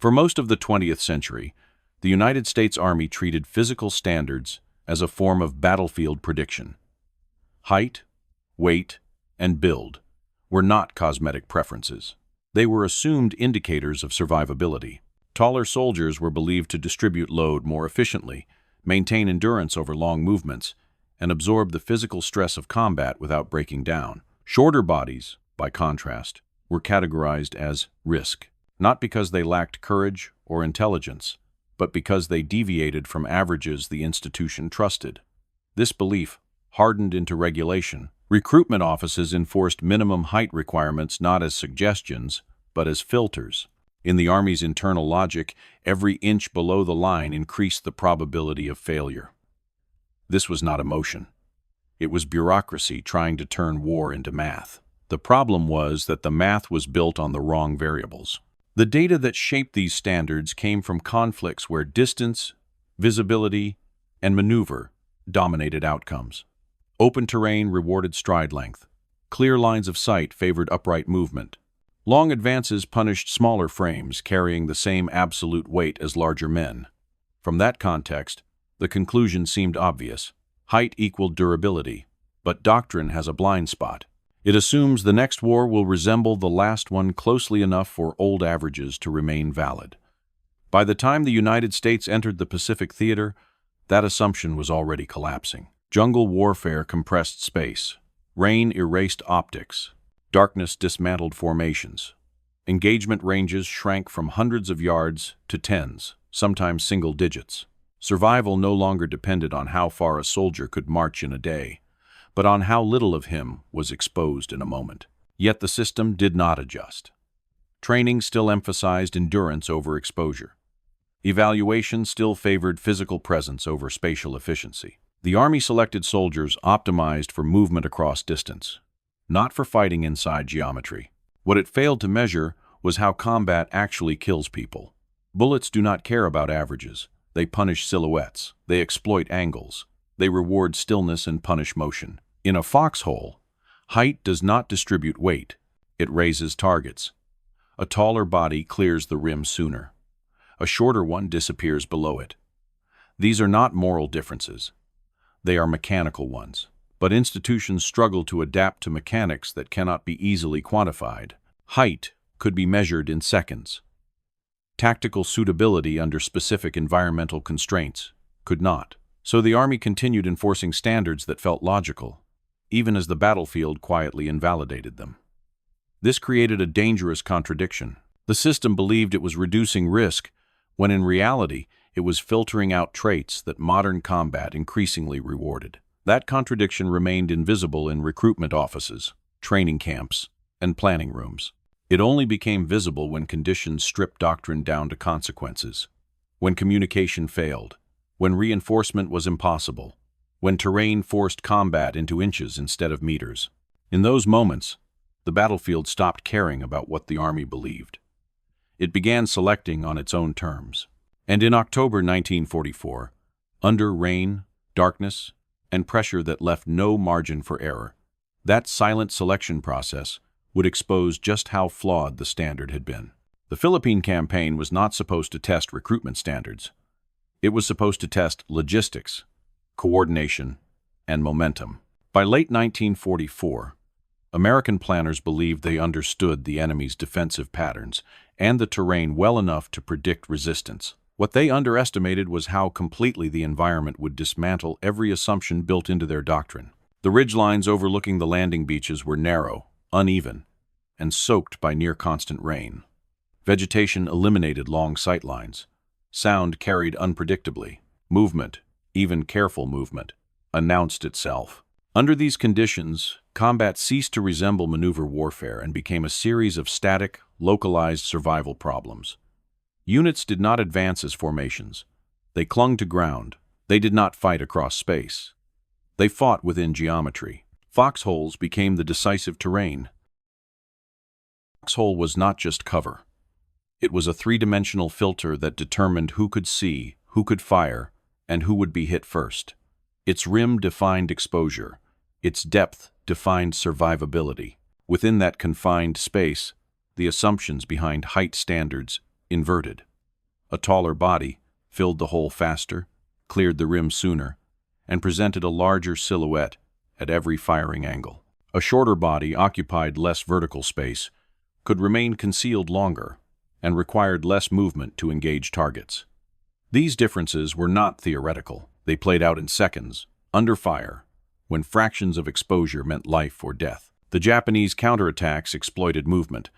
For most of the 20th century, the United States Army treated physical standards as a form of battlefield prediction. Height, weight, and build were not cosmetic preferences. They were assumed indicators of survivability. Taller soldiers were believed to distribute load more efficiently, maintain endurance over long movements, and absorb the physical stress of combat without breaking down. Shorter bodies, by contrast, were categorized as risk, not because they lacked courage or intelligence, but because they deviated from averages the institution trusted. This belief hardened into regulation. Recruitment offices enforced minimum height requirements not as suggestions, but as filters. In the Army's internal logic, every inch below the line increased the probability of failure. This was not emotion. It was bureaucracy trying to turn war into math. The problem was that the math was built on the wrong variables. The data that shaped these standards came from conflicts where distance, visibility, and maneuver dominated outcomes. Open terrain rewarded stride length. Clear lines of sight favored upright movement. Long advances punished smaller frames carrying the same absolute weight as larger men. From that context, the conclusion seemed obvious. Height equaled durability, but doctrine has a blind spot. It assumes the next war will resemble the last one closely enough for old averages to remain valid. By the time the United States entered the Pacific theater, that assumption was already collapsing. Jungle warfare compressed space. Rain erased optics. Darkness dismantled formations. Engagement ranges shrank from hundreds of yards to tens, sometimes single digits. Survival no longer depended on how far a soldier could march in a day, but on how little of him was exposed in a moment. Yet the system did not adjust. Training still emphasized endurance over exposure. Evaluation still favored physical presence over spatial efficiency. The Army selected soldiers optimized for movement across distance, not for fighting inside geometry. What it failed to measure was how combat actually kills people. Bullets do not care about averages. They punish silhouettes. They exploit angles. They reward stillness and punish motion. In a foxhole, height does not distribute weight. It raises targets. A taller body clears the rim sooner. A shorter one disappears below it. These are not moral differences. They are mechanical ones. But institutions struggle to adapt to mechanics that cannot be easily quantified. Height could be measured in seconds. Tactical suitability under specific environmental constraints could not. So the Army continued enforcing standards that felt logical, even as the battlefield quietly invalidated them. This created a dangerous contradiction. The system believed it was reducing risk, when in reality it was filtering out traits that modern combat increasingly rewarded. That contradiction remained invisible in recruitment offices, training camps, and planning rooms. It only became visible when conditions stripped doctrine down to consequences, when communication failed, when reinforcement was impossible, when terrain forced combat into inches instead of meters. In those moments, the battlefield stopped caring about what the Army believed. It began selecting on its own terms. And in October 1944, under rain, darkness, and pressure that left no margin for error, that silent selection process would expose just how flawed the standard had been. The Philippine campaign was not supposed to test recruitment standards. It was supposed to test logistics, coordination, and momentum. By late 1944, American planners believed they understood the enemy's defensive patterns and the terrain well enough to predict resistance. What they underestimated was how completely the environment would dismantle every assumption built into their doctrine. The ridgelines overlooking the landing beaches were narrow, uneven, and soaked by near-constant rain. Vegetation eliminated long sight lines. Sound carried unpredictably. Movement, even careful movement, announced itself. Under these conditions, combat ceased to resemble maneuver warfare and became a series of static, localized survival problems. Units did not advance as formations. They clung to ground. They did not fight across space. They fought within geometry. Foxholes became the decisive terrain. Foxhole was not just cover. It was a three-dimensional filter that determined who could see, who could fire, and who would be hit first. Its rim defined exposure. Its depth defined survivability. Within that confined space, the assumptions behind height standards inverted. A taller body filled the hole faster, cleared the rim sooner, and presented a larger silhouette at every firing angle. A shorter body occupied less vertical space, could remain concealed longer, and required less movement to engage targets. These differences were not theoretical. They played out in seconds, under fire, when fractions of exposure meant life or death. The Japanese counterattacks exploited movement.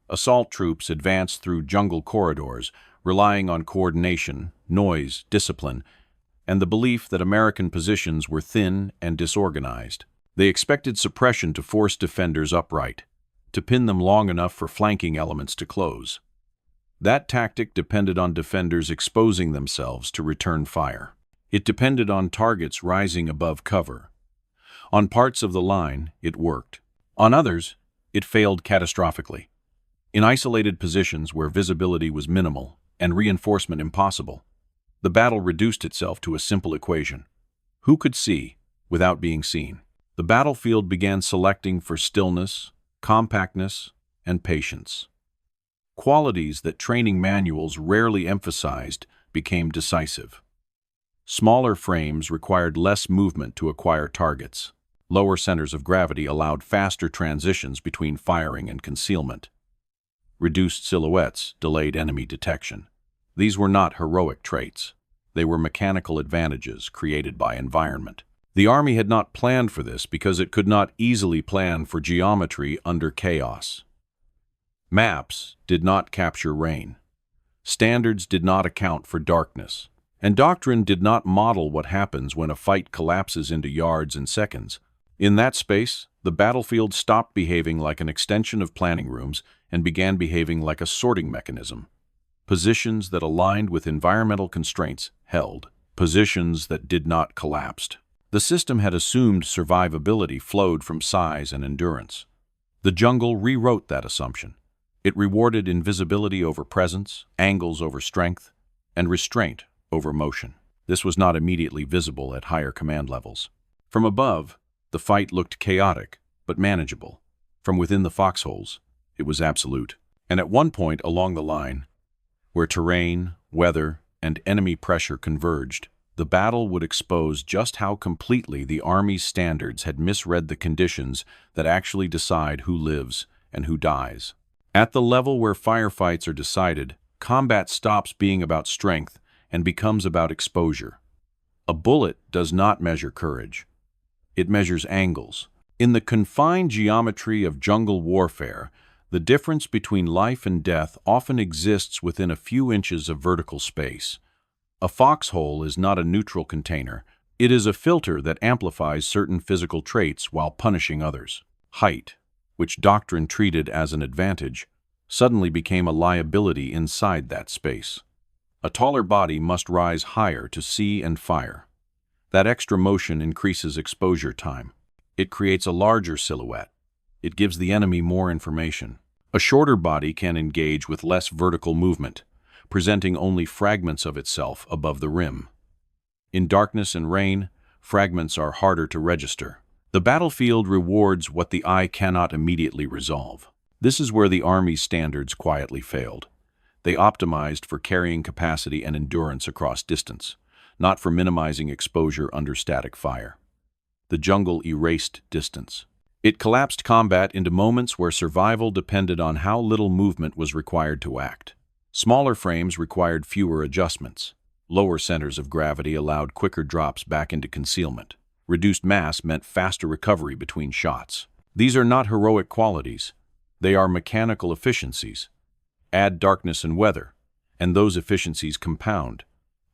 Assault troops advanced through jungle corridors, relying on coordination, noise, discipline, and the belief that American positions were thin and disorganized. They expected suppression to force defenders upright, to pin them long enough for flanking elements to close. That tactic depended on defenders exposing themselves to return fire. It depended on targets rising above cover. On parts of the line, it worked. On others, it failed catastrophically. In isolated positions where visibility was minimal and reinforcement impossible, the battle reduced itself to a simple equation. Who could see without being seen? The battlefield began selecting for stillness, compactness, and patience. Qualities that training manuals rarely emphasized became decisive. Smaller frames required less movement to acquire targets. Lower centers of gravity allowed faster transitions between firing and concealment. Reduced silhouettes delayed enemy detection. These were not heroic traits. They were mechanical advantages created by environment. The Army had not planned for this because it could not easily plan for geometry under chaos. Maps did not capture rain. Standards did not account for darkness. And Doctrine did not model what happens when a fight collapses into yards and seconds. In that space, the battlefield stopped behaving like an extension of planning rooms and began behaving like a sorting mechanism. Positions that aligned with environmental constraints held. Positions that did not collapsed. The system had assumed survivability flowed from size and endurance. The jungle rewrote that assumption. It rewarded invisibility over presence, angles over strength, and restraint over motion. This was not immediately visible at higher command levels. From above, the fight looked chaotic, but manageable. From within the foxholes, it was absolute. And at one point along the line, where terrain, weather, and enemy pressure converged, the battle would expose just how completely the Army's standards had misread the conditions that actually decide who lives and who dies. At the level where firefights are decided, combat stops being about strength and becomes about exposure. A bullet does not measure courage. It measures angles. In the confined geometry of jungle warfare, the difference between life and death often exists within a few inches of vertical space. A foxhole is not a neutral container. It is a filter that amplifies certain physical traits while punishing others. Height, which Doctrine treated as an advantage, suddenly became a liability inside that space. A taller body must rise higher to see and fire. That extra motion increases exposure time. It creates a larger silhouette. It gives the enemy more information. A shorter body can engage with less vertical movement, presenting only fragments of itself above the rim. In darkness and rain, fragments are harder to register. The battlefield rewards what the eye cannot immediately resolve. This is where the Army's standards quietly failed. They optimized for carrying capacity and endurance across distance, not for minimizing exposure under static fire. The jungle erased distance. It collapsed combat into moments where survival depended on how little movement was required to act. Smaller frames required fewer adjustments. Lower centers of gravity allowed quicker drops back into concealment. Reduced mass meant faster recovery between shots. These are not heroic qualities. They are mechanical efficiencies. Add darkness and weather, and those efficiencies compound.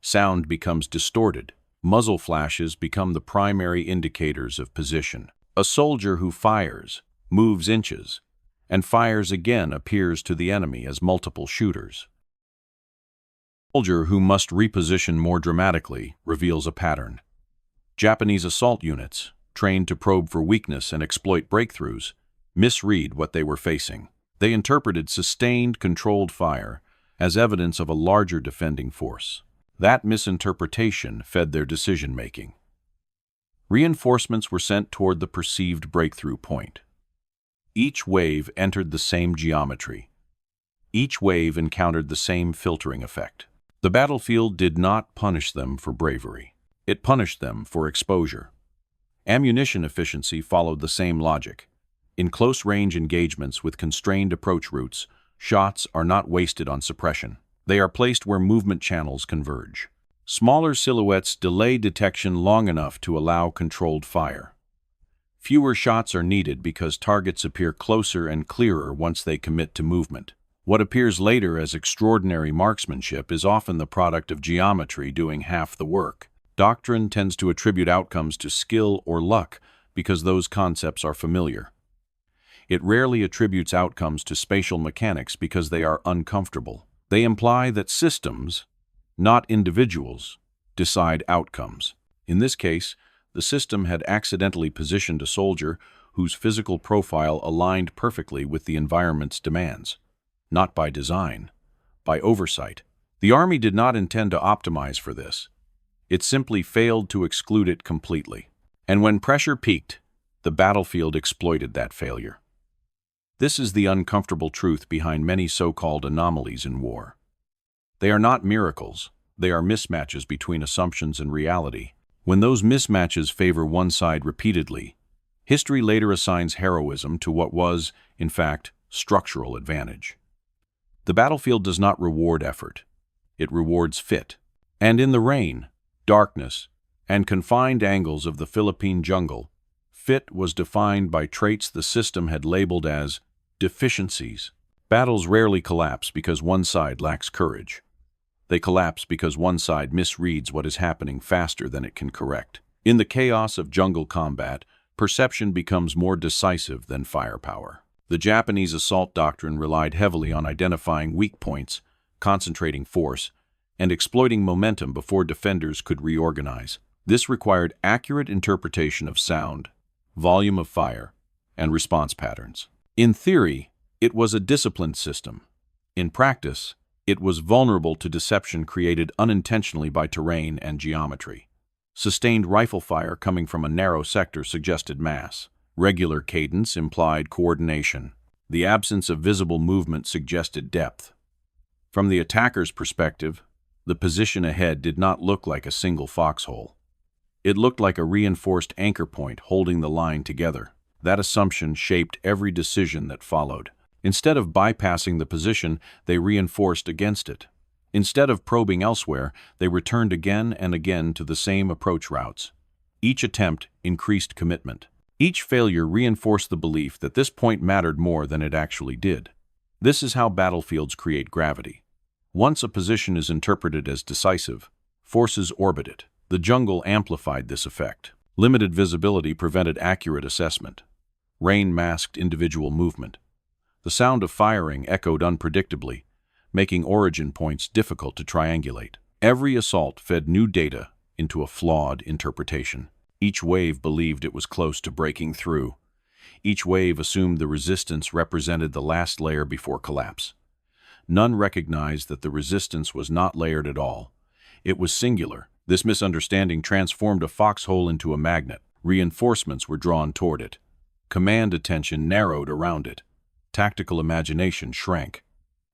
Sound becomes distorted. Muzzle flashes become the primary indicators of position. A soldier who fires, moves inches, and fires again appears to the enemy as multiple shooters. A soldier who must reposition more dramatically reveals a pattern. Japanese assault units, trained to probe for weakness and exploit breakthroughs, misread what they were facing. They interpreted sustained, controlled fire as evidence of a larger defending force. That misinterpretation fed their decision-making. Reinforcements were sent toward the perceived breakthrough point. Each wave entered the same geometry. Each wave encountered the same filtering effect. The battlefield did not punish them for bravery. It punished them for exposure. Ammunition efficiency followed the same logic. In close-range engagements with constrained approach routes, shots are not wasted on suppression. They are placed where movement channels converge. Smaller silhouettes delay detection long enough to allow controlled fire. Fewer shots are needed because targets appear closer and clearer once they commit to movement. What appears later as extraordinary marksmanship is often the product of geometry doing half the work. Doctrine tends to attribute outcomes to skill or luck because those concepts are familiar. It rarely attributes outcomes to spatial mechanics because they are uncomfortable. They imply that systems, not individuals, decide outcomes. In this case, the system had accidentally positioned a soldier whose physical profile aligned perfectly with the environment's demands. Not by design, by oversight. The Army did not intend to optimize for this. It simply failed to exclude it completely. And when pressure peaked, the battlefield exploited that failure. This is the uncomfortable truth behind many so-called anomalies in war. They are not miracles, they are mismatches between assumptions and reality. When those mismatches favor one side repeatedly, history later assigns heroism to what was, in fact, structural advantage. The battlefield does not reward effort. It rewards fit. And in the rain, darkness, and confined angles of the Philippine jungle, fit was defined by traits the system had labeled as deficiencies. Battles rarely collapse because one side lacks courage. They collapse because one side misreads what is happening faster than it can correct. In the chaos of jungle combat, perception becomes more decisive than firepower. The Japanese assault doctrine relied heavily on identifying weak points, concentrating force, and exploiting momentum before defenders could reorganize. This required accurate interpretation of sound, volume of fire, and response patterns. In theory, it was a disciplined system. In practice, it was vulnerable to deception created unintentionally by terrain and geometry. Sustained rifle fire coming from a narrow sector suggested mass. Regular cadence implied coordination. The absence of visible movement suggested depth. From the attacker's perspective, the position ahead did not look like a single foxhole. It looked like a reinforced anchor point holding the line together. That assumption shaped every decision that followed. Instead of bypassing the position, they reinforced against it. Instead of probing elsewhere, they returned again and again to the same approach routes. Each attempt increased commitment. Each failure reinforced the belief that this point mattered more than it actually did. This is how battlefields create gravity. Once a position is interpreted as decisive, forces orbit it. The jungle amplified this effect. Limited visibility prevented accurate assessment. Rain masked individual movement. The sound of firing echoed unpredictably, making origin points difficult to triangulate. Every assault fed new data into a flawed interpretation. Each wave believed it was close to breaking through. Each wave assumed the resistance represented the last layer before collapse. None recognized that the resistance was not layered at all. It was singular. This misunderstanding transformed a foxhole into a magnet. Reinforcements were drawn toward it. Command attention narrowed around it. Tactical imagination shrank.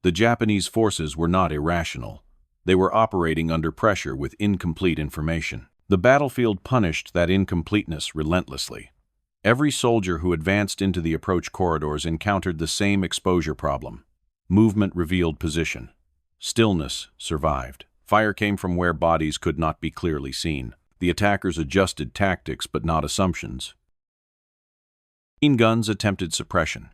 The Japanese forces were not irrational. They were operating under pressure with incomplete information. The battlefield punished that incompleteness relentlessly. Every soldier who advanced into the approach corridors encountered the same exposure problem. Movement revealed position. Stillness survived. Fire came from where bodies could not be clearly seen. The attackers adjusted tactics but not assumptions. Machine guns attempted suppression.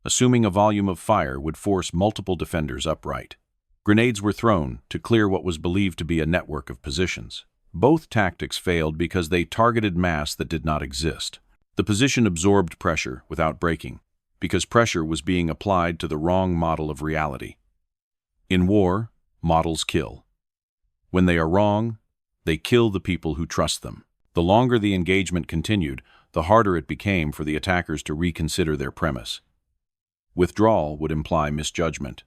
Assuming a volume of fire would force multiple defenders upright. Grenades were thrown to clear what was believed to be a network of positions. Both tactics failed because they targeted mass that did not exist. The position absorbed pressure without breaking, because pressure was being applied to the wrong model of reality. In war, models kill. When they are wrong, they kill the people who trust them. The longer the engagement continued, the harder it became for the attackers to reconsider their premise. Withdrawal would imply misjudgment.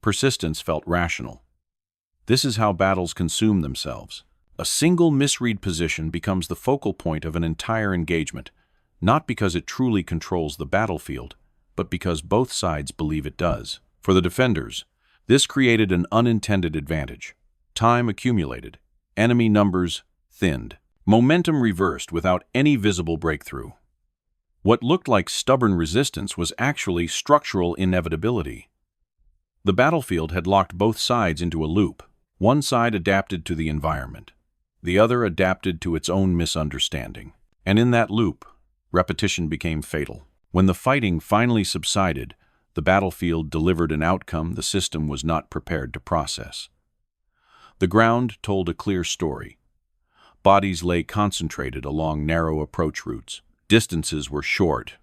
Persistence felt rational. This is how battles consume themselves. A single misread position becomes the focal point of an entire engagement, not because it truly controls the battlefield, but because both sides believe it does. For the defenders, this created an unintended advantage. Time accumulated, enemy numbers thinned, momentum reversed without any visible breakthrough. What looked like stubborn resistance was actually structural inevitability. The battlefield had locked both sides into a loop. One side adapted to the environment, the other adapted to its own misunderstanding. And in that loop, repetition became fatal. When the fighting finally subsided, the battlefield delivered an outcome the system was not prepared to process. The ground told a clear story. Bodies lay concentrated along narrow approach routes. Distances were short.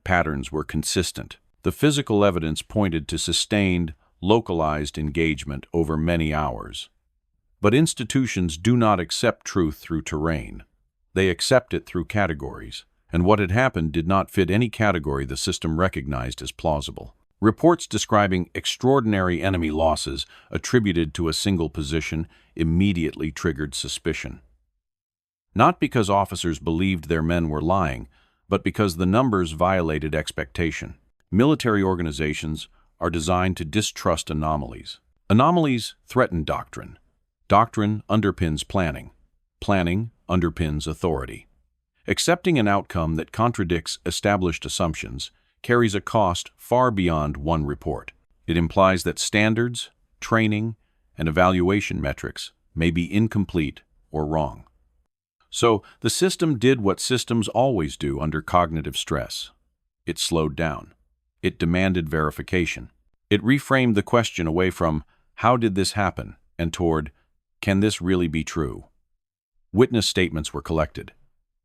Patterns were consistent. The physical evidence pointed to sustained, localized engagement over many hours. But institutions do not accept truth through terrain. They accept it through categories, and what had happened did not fit any category the system recognized as plausible. Reports describing extraordinary enemy losses attributed to a single position immediately triggered suspicion. Not because officers believed their men were lying, but because the numbers violated expectation. Military organizations are designed to distrust anomalies. Anomalies threaten doctrine. Doctrine underpins planning. Planning underpins authority. Accepting an outcome that contradicts established assumptions carries a cost far beyond one report. It implies that standards, training, and evaluation metrics may be incomplete or wrong. So, the system did what systems always do under cognitive stress. It slowed down. It demanded verification. It reframed the question away from, "How did this happen?" and toward, "Can this really be true?" Witness statements were collected.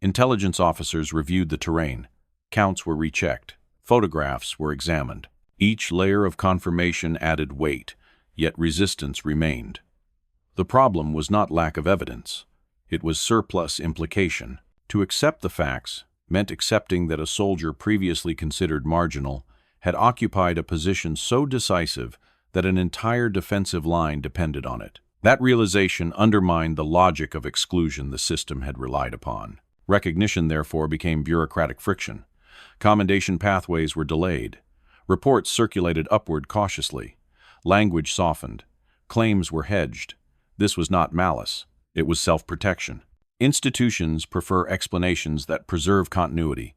Intelligence officers reviewed the terrain. Counts were rechecked. Photographs were examined. Each layer of confirmation added weight, yet resistance remained. The problem was not lack of evidence. It was surplus implication. To accept the facts meant accepting that a soldier previously considered marginal had occupied a position so decisive that an entire defensive line depended on it. That realization undermined the logic of exclusion the system had relied upon. Recognition, therefore, became bureaucratic friction. Commendation pathways were delayed. Reports circulated upward cautiously. Language softened. Claims were hedged. This was not malice. It was self-protection. Institutions prefer explanations that preserve continuity.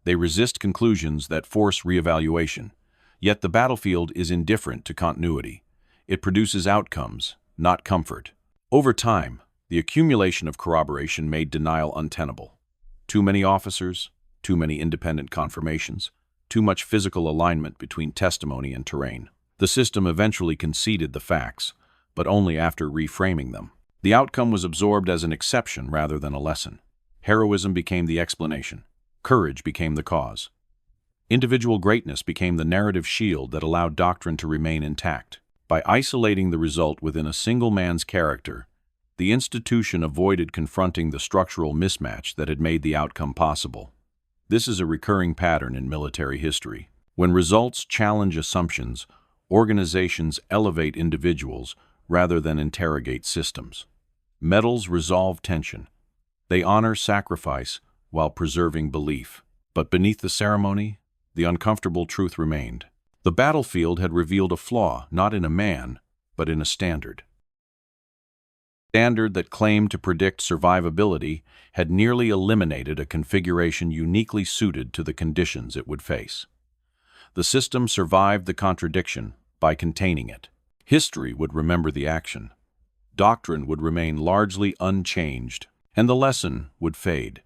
They resist conclusions that force reevaluation. Yet the battlefield is indifferent to continuity. It produces outcomes, not comfort. Over time, the accumulation of corroboration made denial untenable. Too many officers, too many independent confirmations, too much physical alignment between testimony and terrain. The system eventually conceded the facts, but only after reframing them. The outcome was absorbed as an exception rather than a lesson. Heroism became the explanation. Courage became the cause. Individual greatness became the narrative shield that allowed doctrine to remain intact. By isolating the result within a single man's character, the institution avoided confronting the structural mismatch that had made the outcome possible. This is a recurring pattern in military history. When results challenge assumptions, organizations elevate individuals rather than interrogate systems. Medals resolve tension. They honor sacrifice while preserving belief. But beneath the ceremony, the uncomfortable truth remained. The battlefield had revealed a flaw not in a man, but in a standard. A standard that claimed to predict survivability had nearly eliminated a configuration uniquely suited to the conditions it would face. The system survived the contradiction by containing it. History would remember the action. Doctrine would remain largely unchanged, and the lesson would fade,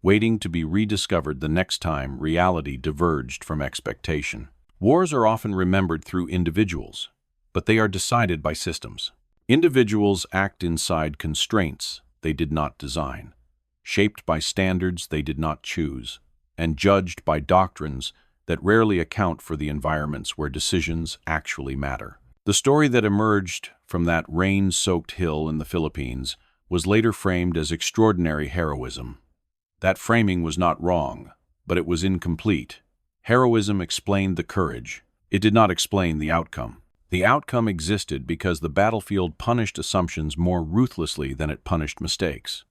waiting to be rediscovered the next time reality diverged from expectation. Wars are often remembered through individuals, but they are decided by systems. Individuals act inside constraints they did not design, shaped by standards they did not choose, and judged by doctrines that rarely account for the environments where decisions actually matter. The story that emerged from that rain-soaked hill in the Philippines was later framed as extraordinary heroism. That framing was not wrong, but it was incomplete. Heroism explained the courage. It did not explain the outcome. The outcome existed because the battlefield punished assumptions more ruthlessly than it punished mistakes.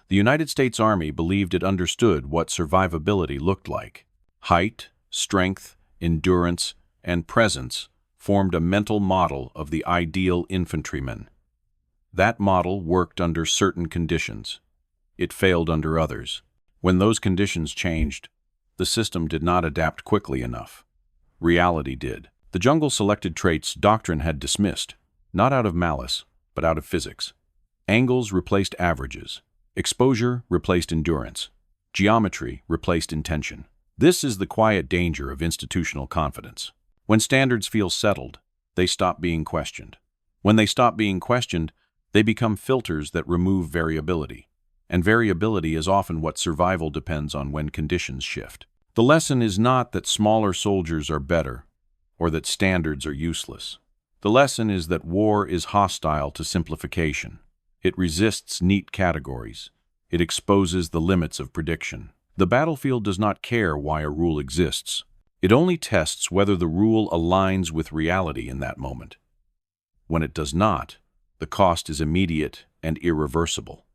The United States Army believed it understood what survivability looked like. Height, strength, endurance, and presence formed a mental model of the ideal infantryman. That model worked under certain conditions. It failed under others. When those conditions changed, the system did not adapt quickly enough. Reality did. The jungle selected traits Doctrine had dismissed, not out of malice, but out of physics. Angles replaced averages. Exposure replaced endurance. Geometry replaced intention. This is the quiet danger of institutional confidence. When standards feel settled, they stop being questioned. When they stop being questioned, they become filters that remove variability. And variability is often what survival depends on when conditions shift. The lesson is not that smaller soldiers are better, or that standards are useless. The lesson is that war is hostile to simplification. It resists neat categories. It exposes the limits of prediction. The battlefield does not care why a rule exists. It only tests whether the rule aligns with reality in that moment. When it does not, the cost is immediate and irreversible.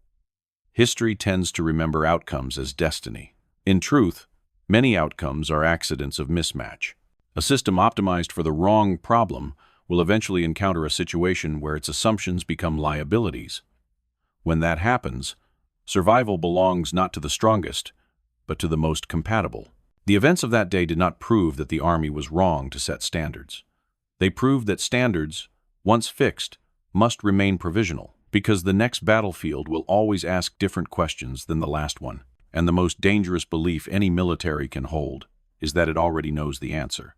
History tends to remember outcomes as destiny. In truth, many outcomes are accidents of mismatch. A system optimized for the wrong problem will eventually encounter a situation where its assumptions become liabilities. When that happens, survival belongs not to the strongest, but to the most compatible. The events of that day did not prove that the army was wrong to set standards. They proved that standards, once fixed, must remain provisional, because the next battlefield will always ask different questions than the last one, and the most dangerous belief any military can hold is that it already knows the answer.